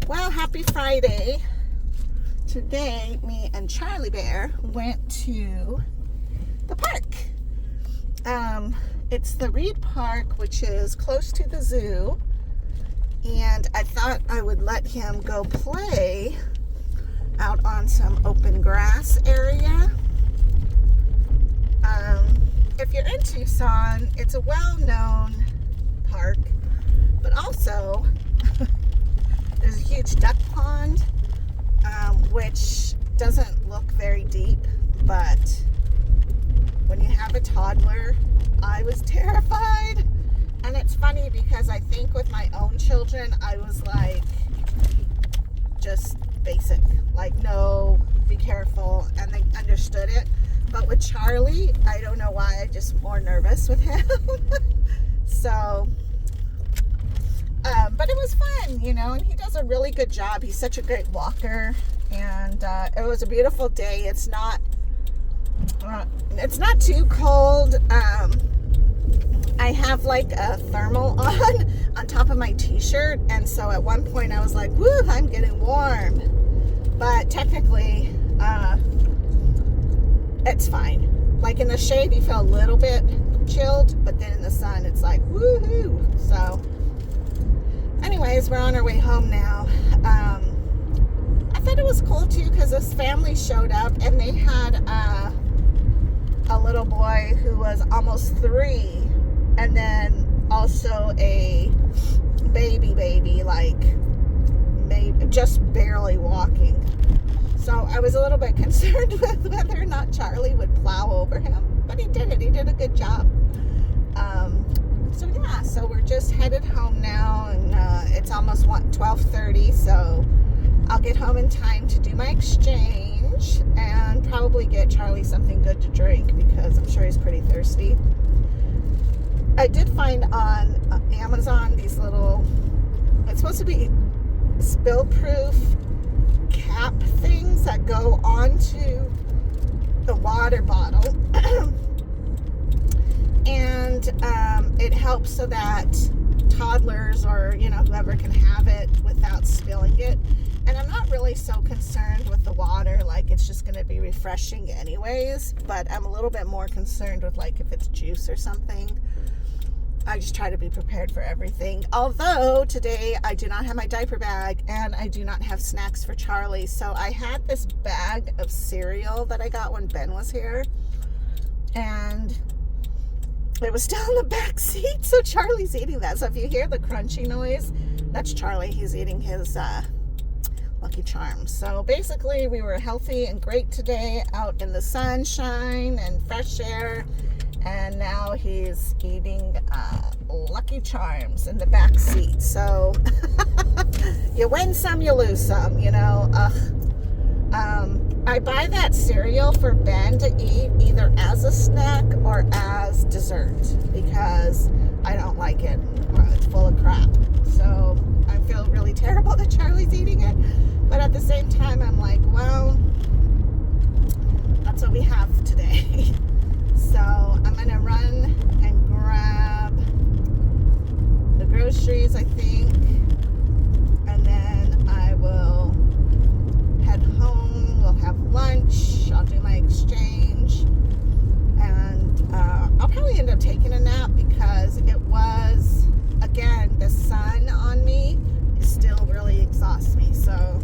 Well, happy Friday. Today, me and Charlie Bear went to the park. It's the Reed Park, which is close to the zoo. And I thought I would let him go play out on some open grass area. If you're in Tucson, it's a well-known park, but also there's a huge duck pond, which doesn't look very deep, but when you have a toddler, I was terrified. And it's funny because I think with my own children, I was like, just basic, like, no, be careful, and they understood it. But with Charlie, I don't know why, I'm just more nervous with him. So, but it was fun, and he does a really good job. He's such a great walker, and it was a beautiful day. It's not too cold. I have like a thermal on top of my t-shirt, and so at one point I was like, woo, I'm getting warm. But technically, it's fine. Like in the shade, you feel a little bit chilled, but then in the sun, it's like, woohoo. So anyways, we're on our way home now. I thought it was cool too, because this family showed up, and they had a little boy who was almost 3, and then also a baby, like maybe just barely walking. So I was a little bit concerned with whether or not Charlie would plow over him, but he didn't. He did a good job. So we're just headed home now, and it's almost 12:30, so I'll get home in time to do my exchange and probably get Charlie something good to drink, because I'm sure he's pretty thirsty. I did find on Amazon these little, it's supposed to be spill-proof cap things that go onto the water bottle. And it helps so that toddlers or whoever can have it without spilling it. And I'm not really so concerned with the water, like it's just going to be refreshing anyways, but I'm a little bit more concerned with like if it's juice or something. I just try to be prepared for everything. Although today I do not have my diaper bag and I do not have snacks for Charlie. So I had this bag of cereal that I got when Ben was here, and it was still in the back seat. So Charlie's eating that. So if you hear the crunchy noise, that's Charlie. He's eating his Lucky Charms. So basically we were healthy and great today out in the sunshine and fresh air. And now he's eating Lucky Charms in the back seat. So you win some, you lose some, I buy that cereal for Ben to eat either as a snack or as dessert, because I don't like it. It's full of crap. So I feel really terrible that Charlie's eating it. But at the same time, I'm like, well, that's what we have today. So I'm going to run and grab the groceries, I think, and then I will head home. We'll have lunch. I'll do my exchange, and I'll probably end up taking a nap, because it was, again, the sun on me still really exhausts me. So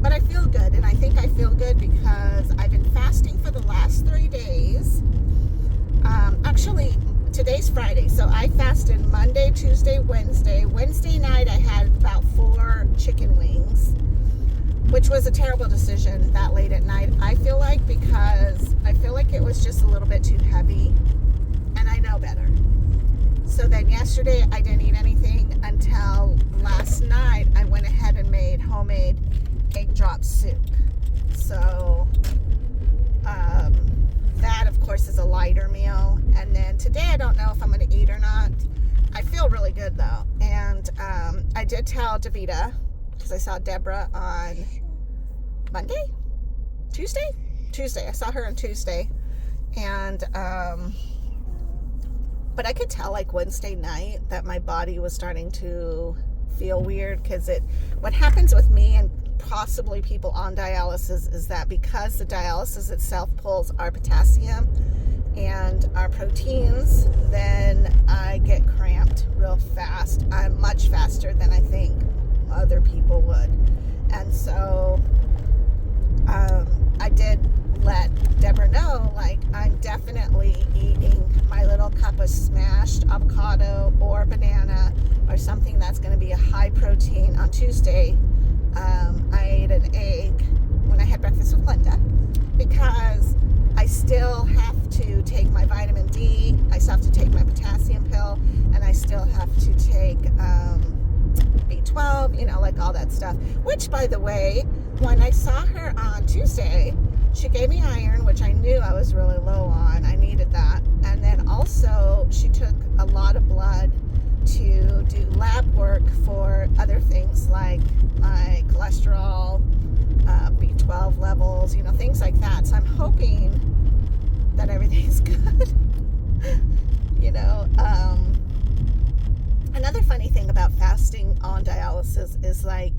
but I feel good, and I think I feel good because I've been fasting for the last 3 days. Actually, today's Friday, so I fasted Monday, Tuesday, Wednesday. Wednesday night, I had about 4 chicken wings, which was a terrible decision that late at night, I feel like, because I feel like it was just a little bit too heavy, and I know better. So then yesterday, I didn't eat anything until last night. I went ahead and made homemade egg drop soup. So that, of course, is a lighter meal. And then today, I don't know if I'm going to eat or not. I feel really good, though. And I did tell Davita, because I saw Deborah on Monday? Tuesday? I saw her on Tuesday. And but I could tell like Wednesday night that my body was starting to feel weird, because what happens with me and possibly people on dialysis is that because the dialysis itself pulls our potassium and our proteins, then I get cramped real fast. I'm much faster than I think other people would. And so I did let Deborah know, like, I'm definitely eating my little cup of smashed avocado or banana or something that's going to be a high protein. On Tuesday, I ate an egg when I had breakfast with Linda, because I still have to take my vitamin D, I still have to take my potassium pill, and I still have to take B12, like all that stuff. Which, by the way, when I saw her on Tuesday, she gave me iron, which I knew I was really low on. I needed that. And then also she took a lot of blood to do lab work for other things like my cholesterol, B12 levels, things like that. So I'm hoping that everything's good. Another funny thing about fasting on dialysis is, like,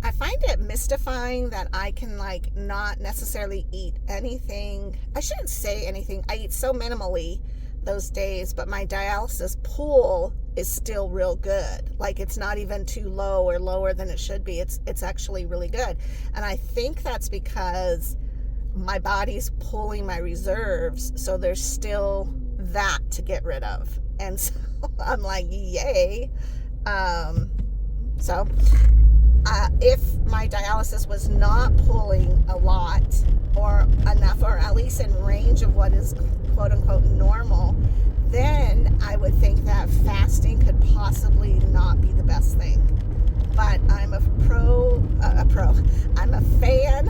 I find it mystifying that I can, like, not necessarily eat anything. I shouldn't say anything. I eat so minimally those days, but my dialysis pool is still real good. Like, it's not even too low or lower than it should be. It's actually really good. And I think that's because my body's pulling my reserves, so there's still that to get rid of. And so I'm like, yay. If my dialysis was not pulling a lot or enough, or at least in range of what is quote unquote normal, then I would think that fasting could possibly not be the best thing. But I'm I'm a fan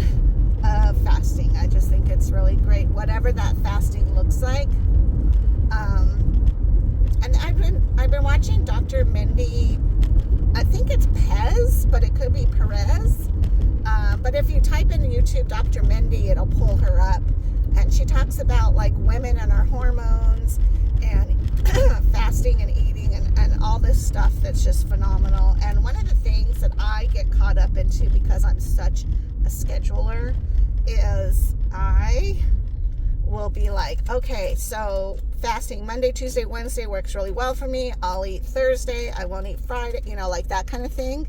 of fasting. I just think it's really great, whatever that fasting looks like. And I've been watching Dr. Mindy. I think it's Pez, but it could be Perez. But if you type in YouTube Dr. Mindy, it'll pull her up. And she talks about, like, women and our hormones and fasting and eating and all this stuff that's just phenomenal. And one of the things that I get caught up into, because I'm such a scheduler, is I will be like, okay, so fasting Monday, Tuesday, Wednesday works really well for me. I'll eat Thursday. I won't eat Friday, like that kind of thing.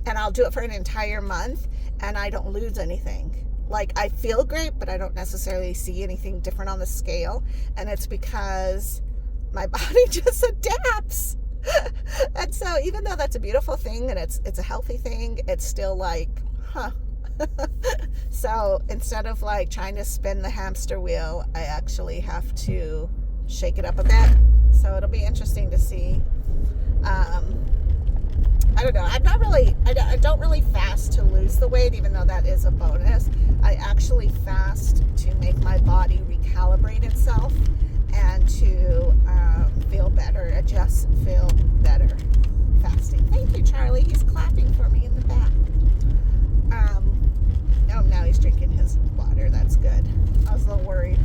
And I'll do it for an entire month, and I don't lose anything. Like, I feel great, but I don't necessarily see anything different on the scale. And it's because my body just adapts. And so even though that's a beautiful thing and it's a healthy thing, it's still like, So instead of, like, trying to spin the hamster wheel, I actually have to shake it up a bit. So it'll be interesting to see. I don't know. I don't really fast to lose the weight, even though that is a bonus. I actually fast to make my body recalibrate itself and to feel better. I just feel better fasting. Thank you, Charlie. He's clapping for me in the back. Now he's drinking his water. That's good. I was a little worried.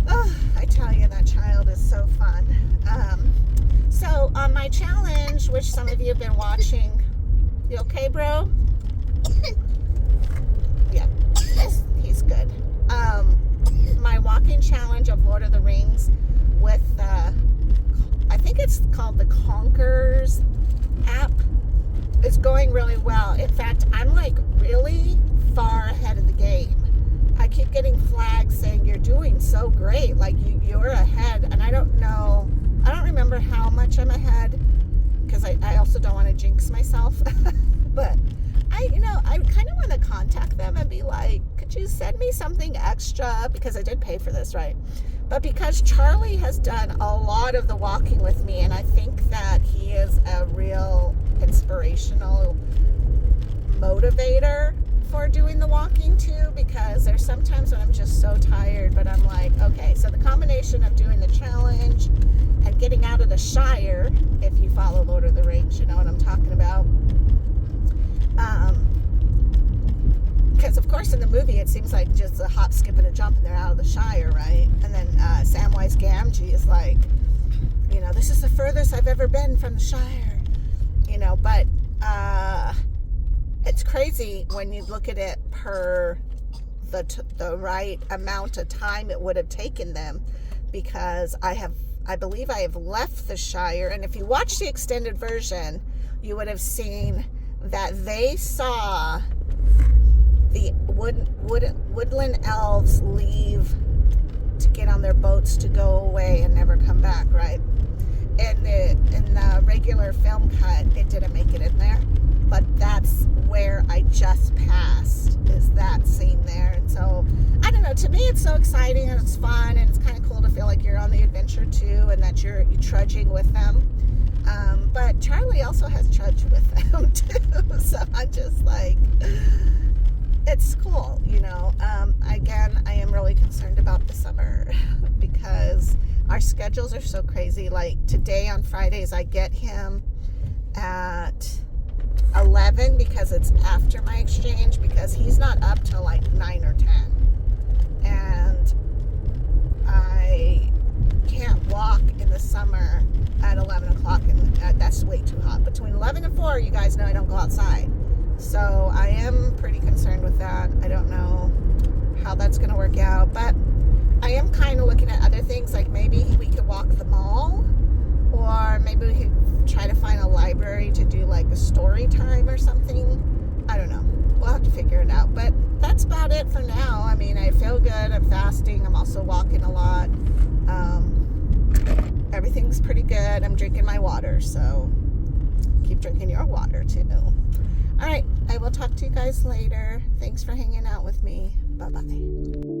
Oh, I tell you, that child is so fun. So on my challenge, which some of you have been watching, you okay, bro? Yeah, he's good. My walking challenge of Lord of the Rings with, I think it's called the Conkers app, is going really well. In fact, I'm, like, really far ahead of the game. I keep getting flags saying you're doing so great, like you're ahead, and I don't remember how much I'm ahead, because I also don't want to jinx myself. But I kind of want to contact them and be like, could you send me something extra, because I did pay for this, right? But because Charlie has done a lot of the walking with me, and I think that he is a real inspirational motivator for doing the walking too, because there's sometimes when I'm just so tired, but I'm like, okay, so the combination of doing the challenge and getting out of the Shire, if you follow Lord of the Rings, you know what I'm talking about. Because of course in the movie it seems like just a hop, skip, and a jump and they're out of the Shire, right? And then Samwise Gamgee is like, this is the furthest I've ever been from the Shire. but it's crazy when you look at it per the right amount of time it would have taken them, because I believe I have left the Shire, and if you watch the extended version, you would have seen that they saw the woodland elves leave to get on their boats to go away and never come back, right? And in the regular film cut, it didn't make it in there, but that's where I just passed, is that scene there. And so, I don't know, to me it's so exciting and it's fun, and it's kind of cool to feel like you're on the adventure too, and that you're trudging with them. But Charlie also has trudged with them too, so I'm just like, it's cool, Again, I am really concerned about the summer because our schedules are so crazy. Like today on Fridays, I get him at 11 because it's after my exchange, because he's not up till like 9 or 10. And I can't walk in the summer at 11 o'clock, and that's way too hot. Between 11 and 4, you guys know I don't go outside. So I am pretty concerned with that. I don't know how that's going to work out, but I am kind of looking at other things, like maybe we could walk the mall, or maybe we could try to find a library to do like a story time or something. I don't know. We'll have to figure it out, but that's about it for now. I mean, I feel good. I'm fasting. I'm also walking a lot. Everything's pretty good. I'm drinking my water, so keep drinking your water too. All right, I will talk to you guys later. Thanks for hanging out with me. Bye-bye.